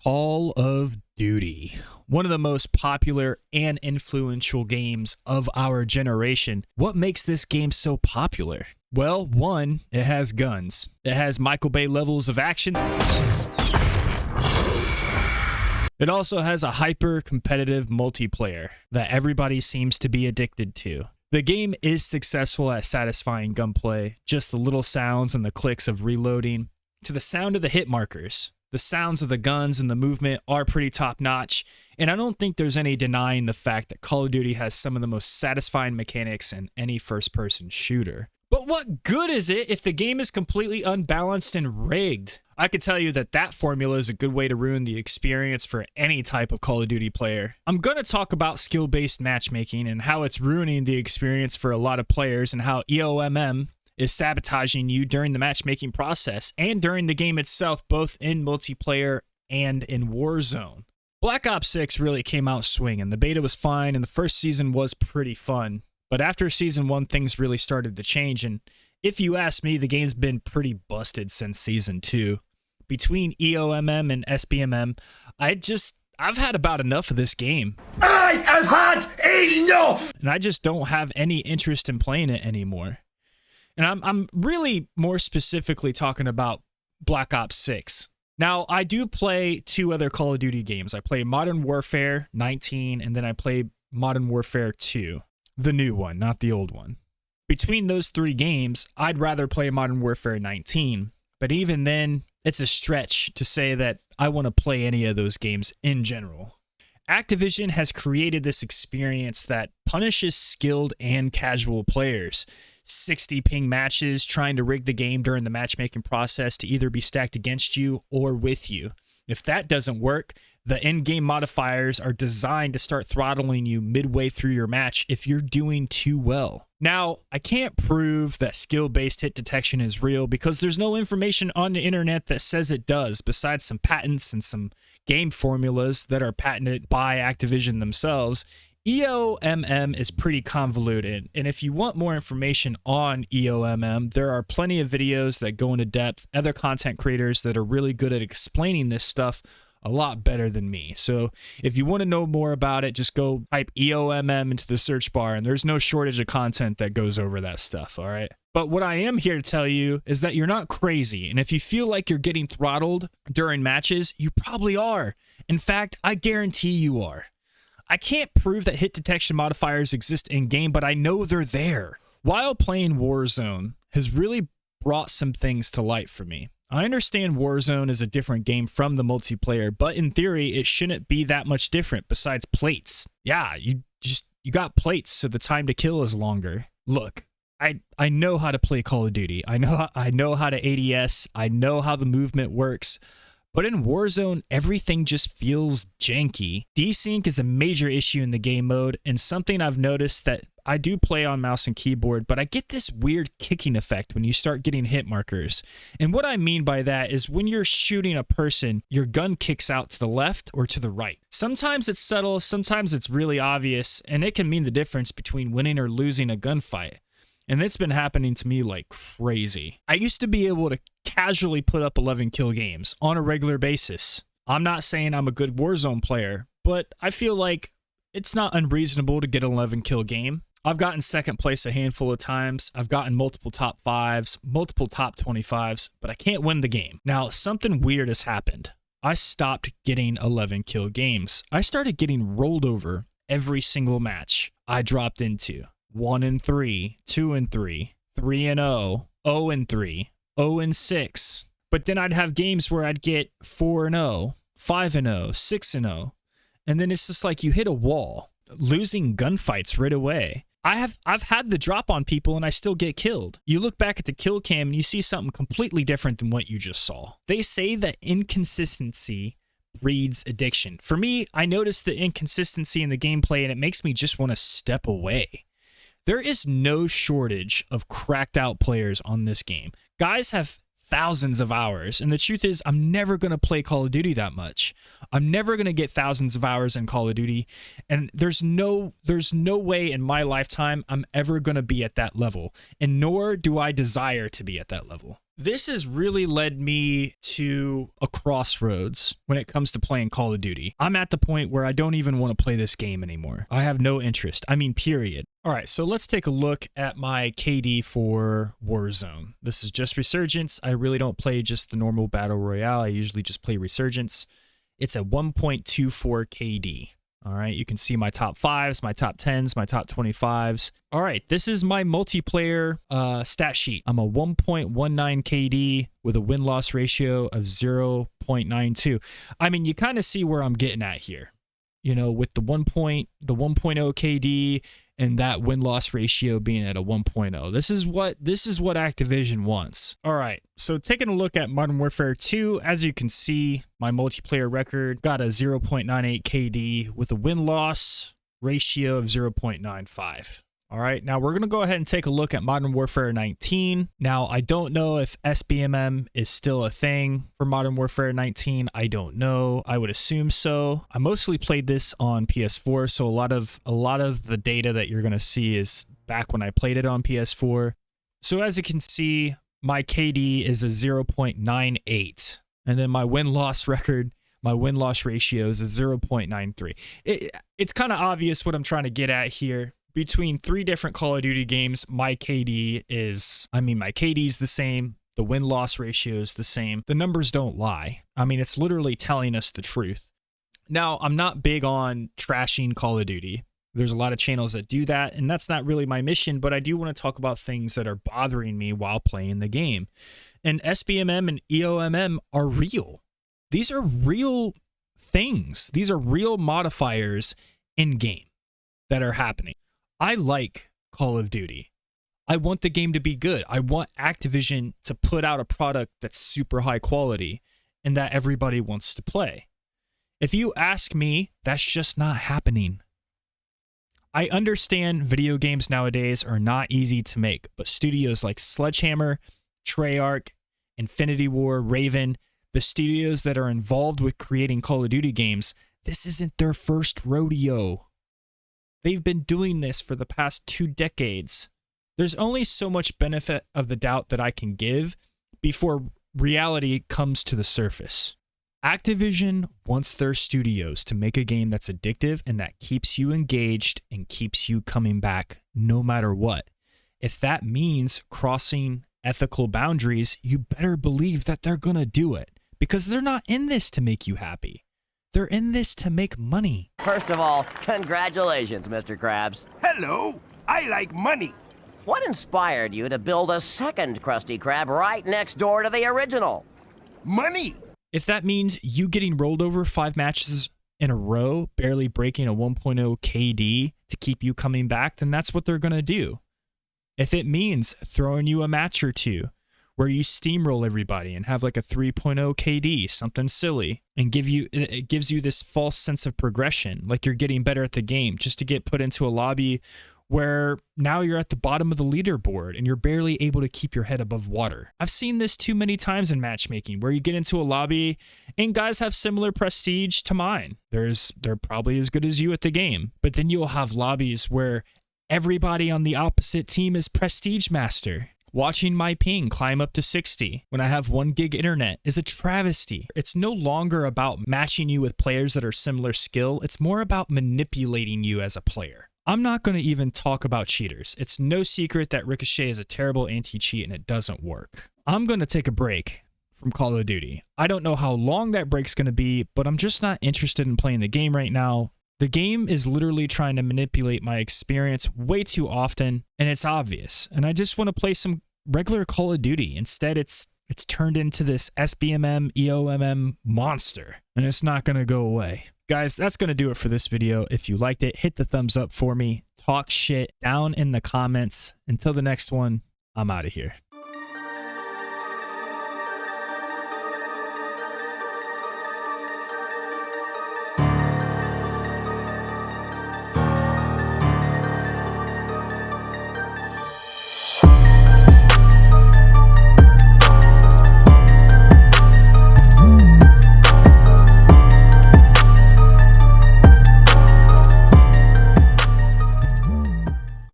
Call of Duty, one of the most popular and influential games of our generation. What makes this game so popular? Well, one, it has guns. It has Michael Bay levels of action. It also has a hyper-competitive multiplayer that everybody seems to be addicted to. The game is successful at satisfying gunplay, just the little sounds and the clicks of reloading, to the sound of the hit markers. The sounds of the guns and the movement are pretty top-notch, and I don't think there's any denying the fact that Call of Duty has some of the most satisfying mechanics in any first-person shooter. But what good is it if the game is completely unbalanced and rigged? I could tell you that that formula is a good way to ruin the experience for any type of Call of Duty player. I'm going to talk about skill-based matchmaking and how it's ruining the experience for a lot of players, and how EOMM is sabotaging you during the matchmaking process and during the game itself, both in multiplayer and in Warzone. Black Ops 6 really came out swinging. The beta was fine and the first season was pretty fun. But after season 1, things really started to change, and if you ask me, the game's been pretty busted since season 2. Between EOMM and SBMM, I've had about enough of this game. I have had enough! And I just don't have any interest in playing it anymore. And I'm really more specifically talking about Black Ops 6. Now, I do play 2 other Call of Duty games. I play Modern Warfare 19, and then I play Modern Warfare 2. The new one, not the old one. Between those 3 games, I'd rather play Modern Warfare 19. But even then, it's a stretch to say that I want to play any of those games in general. Activision has created this experience that punishes skilled and casual players. 60 ping matches trying to rig the game during the matchmaking process to either be stacked against you or with you. If that doesn't work, the in-game modifiers are designed to start throttling you midway through your match if you're doing too well. Now, I can't prove that skill-based hit detection is real because there's no information on the internet that says it does, besides some patents and some game formulas that are patented by Activision themselves. EOMM is pretty convoluted, and if you want more information on EOMM, there are plenty of videos that go into depth, other content creators that are really good at explaining this stuff a lot better than me. So if you want to know more about it, just go type EOMM into the search bar, and there's no shortage of content that goes over that stuff, all right? But what I am here to tell you is that you're not crazy, and if you feel like you're getting throttled during matches, you probably are. In fact, I guarantee you are. I can't prove that hit detection modifiers exist in-game, but I know they're there. While playing Warzone has really brought some things to light for me. I understand Warzone is a different game from the multiplayer, but in theory, it shouldn't be that much different besides plates. Yeah, you got plates, so the time to kill is longer. Look, I know how to play Call of Duty. I know how to ADS. I know how the movement works. But in Warzone, everything just feels janky. Desync is a major issue in the game mode, and something I've noticed that I do play on mouse and keyboard, but I get this weird kicking effect when you start getting hit markers. And what I mean by that is when you're shooting a person, your gun kicks out to the left or to the right. Sometimes it's subtle, sometimes it's really obvious, and it can mean the difference between winning or losing a gunfight. And it's been happening to me like crazy. I used to be able to casually put up 11 kill games on a regular basis. I'm not saying I'm a good Warzone player, but I feel like it's not unreasonable to get an 11 kill game. I've gotten second place a handful of times. I've gotten multiple top 5s, multiple top 25s, but I can't win the game. Now, something weird has happened. I stopped getting 11 kill games. I started getting rolled over every single match I dropped into. 1-3, 2-3, 3-0, 0-3, 0-6. But then I'd have games where I'd get 4-0, 5-0, 6-0. And then it's just like you hit a wall, losing gunfights right away. I've had the drop on people and I still get killed. You look back at the kill cam and you see something completely different than what you just saw. They say that inconsistency breeds addiction. For me, I notice the inconsistency in the gameplay and it makes me just want to step away. There is no shortage of cracked out players on this game. Guys have thousands of hours, and the truth is I'm never going to play Call of Duty that much. I'm never going to get thousands of hours in Call of Duty, and there's no way in my lifetime I'm ever going to be at that level, and nor do I desire to be at that level. This has really led me to a crossroads when it comes to playing Call of Duty. I'm at the point where I don't even want to play this game anymore. I have no interest. I mean, period. All right, so let's take a look at my KD for Warzone. This is just Resurgence. I really don't play just the normal Battle Royale. I usually just play Resurgence. It's a 1.24 KD. All right, you can see my top 5s, my top 10s, my top 25s. All right, this is my multiplayer stat sheet. I'm a 1.19 KD with a win-loss ratio of 0.92. I mean, you kind of see where I'm getting at here. You know, with the 1.0 KD and that win-loss ratio being at a 1.0. This is what Activision wants. All right, so taking a look at Modern Warfare 2, as you can see, my multiplayer record got a 0.98 KD with a win-loss ratio of 0.95. All right, now we're going to go ahead and take a look at Modern Warfare 19. Now, I don't know if SBMM is still a thing for Modern Warfare 19. I don't know. I would assume so. I mostly played this on PS4, so a lot of the data that you're going to see is back when I played it on PS4. So as you can see, my KD is a 0.98, and then my win-loss record, my win-loss ratio is a 0.93. It's kind of obvious what I'm trying to get at here. Between 3 different Call of Duty games, my KD is the same. The win-loss ratio is the same. The numbers don't lie. I mean, it's literally telling us the truth. Now, I'm not big on trashing Call of Duty. There's a lot of channels that do that, and that's not really my mission, but I do want to talk about things that are bothering me while playing the game. And SBMM and EOMM are real. These are real things. These are real modifiers in-game that are happening. I like Call of Duty. I want the game to be good. I want Activision to put out a product that's super high quality and that everybody wants to play. If you ask me, that's just not happening. I understand video games nowadays are not easy to make, but studios like Sledgehammer, Treyarch, Infinity War, Raven, the studios that are involved with creating Call of Duty games, this isn't their first rodeo. They've been doing this for the past 2 decades. There's only so much benefit of the doubt that I can give before reality comes to the surface. Activision wants their studios to make a game that's addictive and that keeps you engaged and keeps you coming back no matter what. If that means crossing ethical boundaries, you better believe that they're gonna do it, because they're not in this to make you happy. They're in this to make money. First of all, congratulations, Mr. Krabs. Hello, I like money. What inspired you to build a second Krusty Krab right next door to the original? Money. If that means you getting rolled over 5 matches in a row, barely breaking a 1.0 KD to keep you coming back, then that's what they're going to do. If it means throwing you a match or 2 where you steamroll everybody and have like a 3.0 KD, something silly, and it gives you this false sense of progression, like you're getting better at the game, just to get put into a lobby where now you're at the bottom of the leaderboard and you're barely able to keep your head above water. I've seen this too many times in matchmaking, where you get into a lobby and guys have similar prestige to mine. They're probably as good as you at the game, but then you'll have lobbies where everybody on the opposite team is prestige master. Watching my ping climb up to 60 when I have 1 gig internet is a travesty. It's no longer about matching you with players that are similar skill. It's more about manipulating you as a player. I'm not going to even talk about cheaters. It's no secret that Ricochet is a terrible anti-cheat and it doesn't work. I'm going to take a break from Call of Duty. I don't know how long that break's going to be, but I'm just not interested in playing the game right now. The game is literally trying to manipulate my experience way too often, and it's obvious. And I just want to play some regular Call of Duty. Instead, it's turned into this SBMM EOMM monster, and it's not going to go away. Guys, that's going to do it for this video. If you liked it, hit the thumbs up for me. Talk shit down in the comments. Until the next one, I'm out of here.